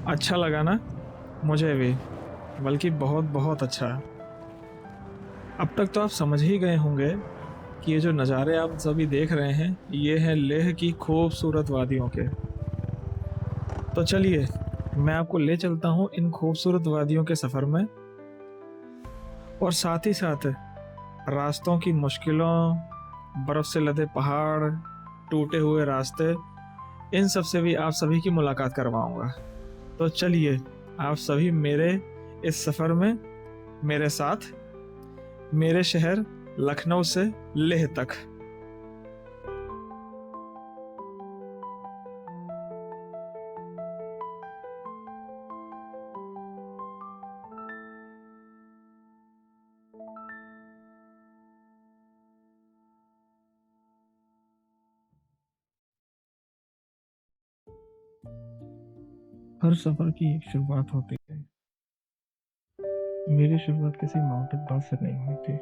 अच्छा लगा ना? मुझे भी, बल्कि बहुत बहुत अच्छा। अब तक तो आप समझ ही गए होंगे कि ये जो नज़ारे आप सभी देख रहे हैं, ये हैं लेह की खूबसूरत वादियों के। तो चलिए, मैं आपको ले चलता हूँ इन खूबसूरत वादियों के सफ़र में, और साथ ही साथ रास्तों की मुश्किलों, बर्फ़ से लदे पहाड़, टूटे हुए रास्ते, इन सब से भी आप सभी की मुलाकात करवाऊंगा। तो चलिए, आप सभी मेरे इस सफ़र में मेरे साथ, मेरे शहर लखनऊ से लेह तक। हर सफ़र की एक शुरुआत होती है। मेरी शुरुआत किसी माउंटेन पास से नहीं हुई थी।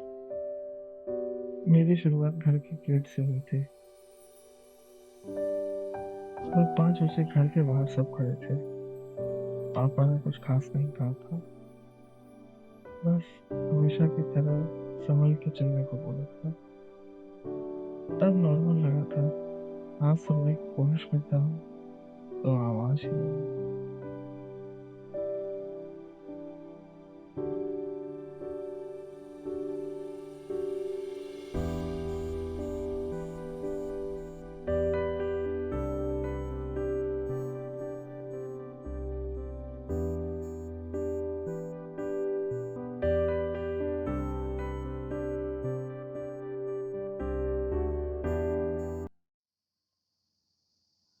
मेरी शुरुआत घर के गेट से हुई थी। सुबह 5 बजे घर के बाहर सब खड़े थे। पापा ने कुछ खास नहीं कहा था, बस हमेशा की तरह संभल के चलने को बोला था। तब नॉर्मल लगा था। आज सुनने की कोशिश करता हूँ तो आवाज ही नहीं।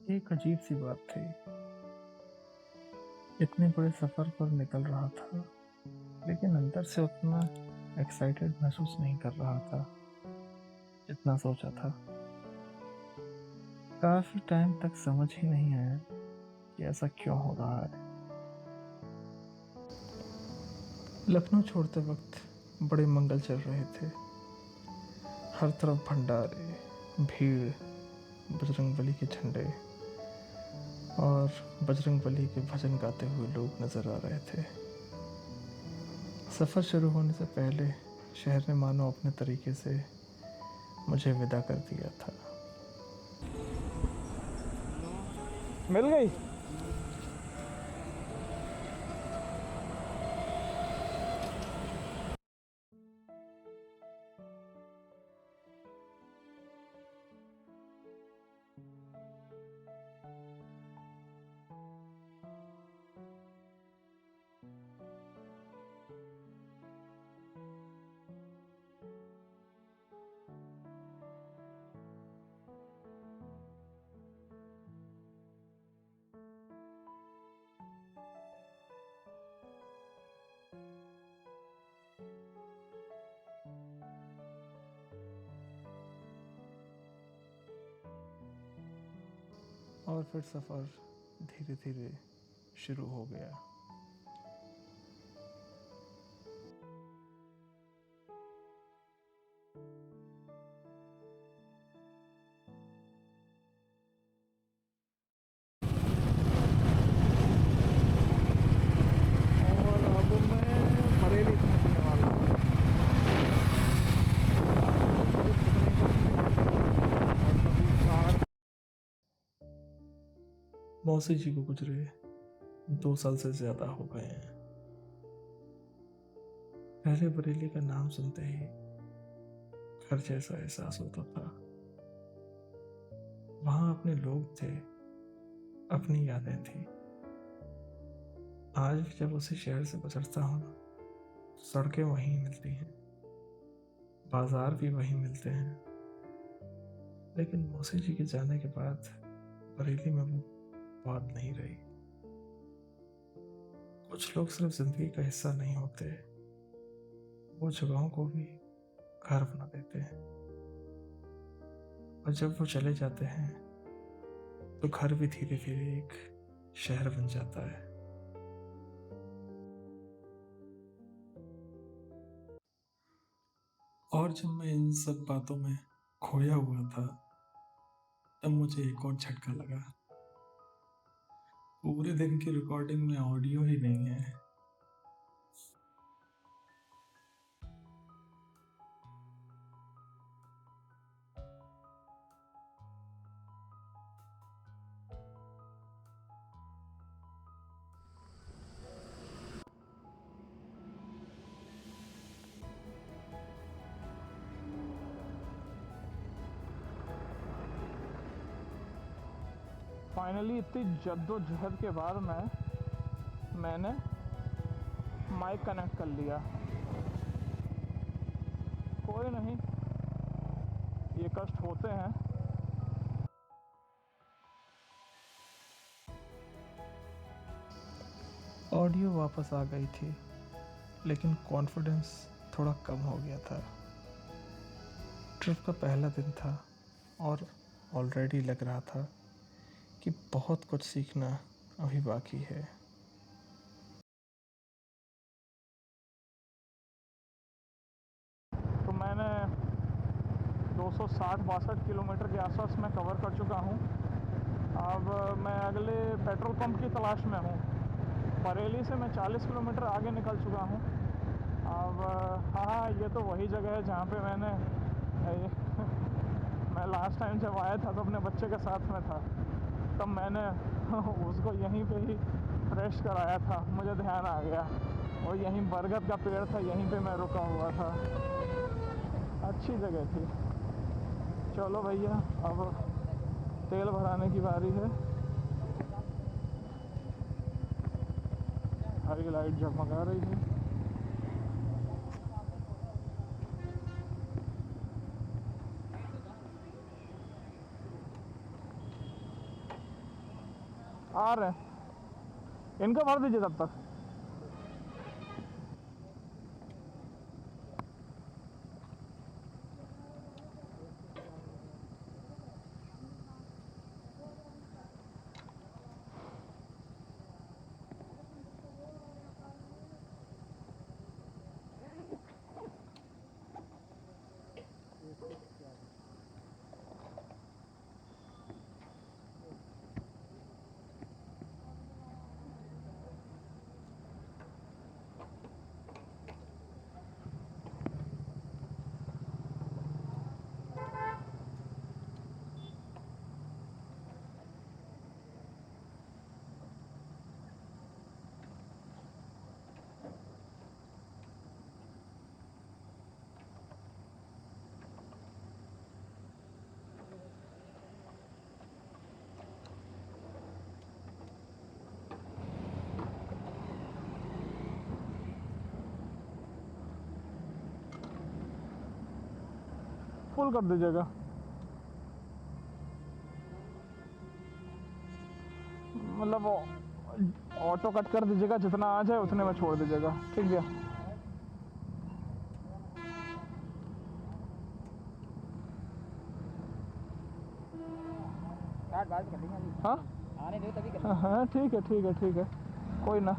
एक अजीब सी बात थी। इतने बड़े सफर पर निकल रहा था, लेकिन अंदर से उतना एक्साइटेड महसूस नहीं कर रहा था जितना सोचा था। काफी टाइम तक समझ ही नहीं आया कि ऐसा क्यों हो रहा है। लखनऊ छोड़ते वक्त बड़े मंगल चल रहे थे। हर तरफ भंडारे, भीड़, बजरंगबली के झंडे और बजरंगबली के भजन गाते हुए लोग नजर आ रहे थे। सफ़र शुरू होने से पहले शहर ने मानो अपने तरीके से मुझे विदा कर दिया था। मिल गई। और फिर सफ़र धीरे धीरे शुरू हो गया। और अब मैं बरेली पहुंचने वाला हूँ। मौसी जी को गुजरे 2 साल से ज़्यादा हो गए हैं। पहले बरेली का नाम सुनते ही घर जैसा एहसास होता था। वहाँ अपने लोग थे, अपनी यादें थी। आज भी जब उसी शहर से गुजरता हूँ ना, सड़कें वहीं मिलती हैं, बाजार भी वहीं मिलते हैं। लेकिन मौसी जी के जाने के बाद बरेली में वो बात नहीं रही। कुछ लोग सिर्फ जिंदगी का हिस्सा नहीं होते, वो जगहों को भी घर बना देते हैं। और जब वो चले जाते हैं तो घर भी धीरे धीरे एक शहर बन जाता है। और जब मैं इन सब बातों में खोया हुआ था, तब मुझे एक और झटका लगा। पूरे दिन की रिकॉर्डिंग में ऑडियो ही नहीं है। फाइनली इतनी जद्दोजहद के बाद मैंने माइक कनेक्ट कर लिया। कोई नहीं, ये कष्ट होते हैं। ऑडियो वापस आ गई थी, लेकिन कॉन्फिडेंस थोड़ा कम हो गया था। ट्रिप का पहला दिन था और ऑलरेडी लग रहा था कि बहुत कुछ सीखना अभी बाकी है। तो मैंने 260-62 किलोमीटर के आसपास मैं कवर कर चुका हूँ। अब मैं अगले पेट्रोल पंप की तलाश में हूँ। बरेली से मैं 40 किलोमीटर आगे निकल चुका हूँ। अब हाँ, ये तो वही जगह है जहाँ पे मैं लास्ट टाइम जब आया था तो अपने बच्चे के साथ में था, तब मैंने उसको यहीं पे ही फ्रेश कराया था। मुझे ध्यान आ गया, और यहीं बरगद का पेड़ था, यहीं पे मैं रुका हुआ था। अच्छी जगह थी। चलो भैया, अब तेल भराने की बारी है। हरी लाइट जगमगा रही है। आ रहे हैं, इनको भर दीजिए तब तक। फुल कर दीजिएगा। मतलब ऑटो कट कर दीजिएगा, जितना आ जाए उतने में छोड़ दीजिएगा। ठीक है। हाँ आने दो तभी कर। हाँ ठीक है, ठीक है, ठीक है, कोई ना।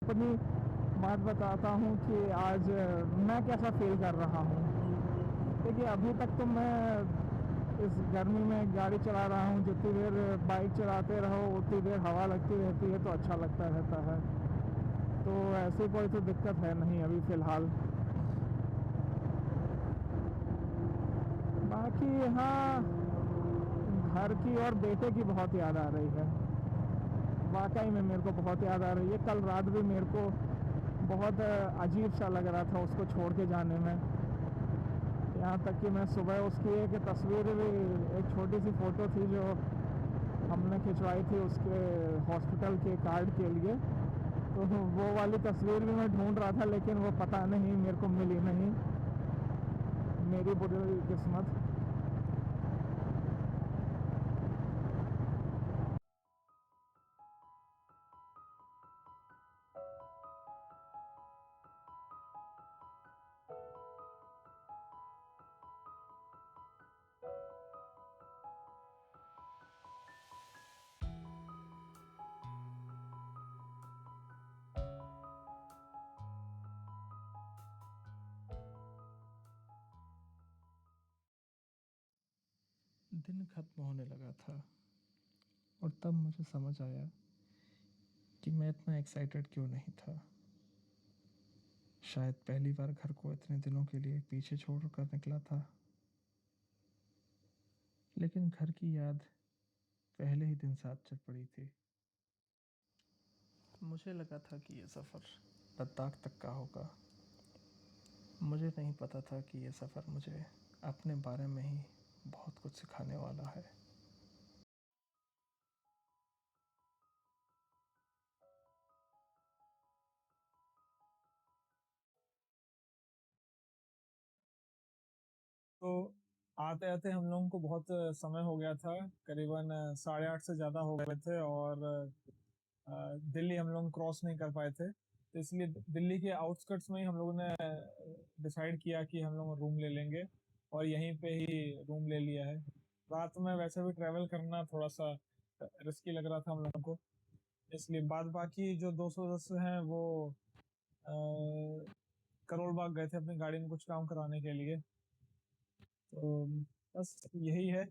अपनी बात बताता हूँ कि आज मैं कैसा फील कर रहा हूँ। देखिए, अभी तक तो मैं इस गर्मी में गाड़ी चला रहा हूँ। जितनी देर बाइक चलाते रहो उतनी देर हवा लगती रहती है, तो अच्छा लगता रहता है। तो ऐसी कोई तो दिक्कत है नहीं अभी फ़िलहाल। बाकी हाँ, घर की और बेटे की बहुत याद आ रही है। वाकई में मेरे को बहुत याद आ रही है। कल रात भी मेरे को बहुत अजीब सा लग रहा था उसको छोड़ के जाने में। यहाँ तक कि मैं सुबह उसकी एक तस्वीर भी, एक छोटी सी फ़ोटो थी जो हमने खिंचवाई थी उसके हॉस्पिटल के कार्ड के लिए, तो वो वाली तस्वीर भी मैं ढूंढ रहा था, लेकिन वो पता नहीं मेरे को मिली नहीं। मेरी बुरी किस्मत। दिन खत्म होने लगा था और तब मुझे समझ आया कि मैं इतना एक्साइटेड क्यों नहीं था। शायद पहली बार घर को इतने दिनों के लिए पीछे छोड़ कर निकला था, लेकिन घर की याद पहले ही दिन साथ चल पड़ी थी। मुझे लगा था कि ये सफ़र लद्दाख तक का होगा। मुझे नहीं पता था कि ये सफ़र मुझे अपने बारे में ही बहुत कुछ सिखाने वाला है। तो आते आते हम लोगों को बहुत समय हो गया था, करीबन 8:30 से ज़्यादा हो गए थे, और दिल्ली हम लोग क्रॉस नहीं कर पाए थे। तो इसलिए दिल्ली के आउटस्कर्ट्स में ही हम लोगों ने डिसाइड किया कि हम लोग रूम ले लेंगे, और यहीं पे ही रूम ले लिया है। रात में वैसे भी ट्रैवल करना थोड़ा सा रिस्की लग रहा था हम लोगों को, इसलिए बाद बाकी जो 200 सदस्य हैं वो करोल बाग गए थे अपनी गाड़ी में कुछ काम कराने के लिए। तो बस यही है।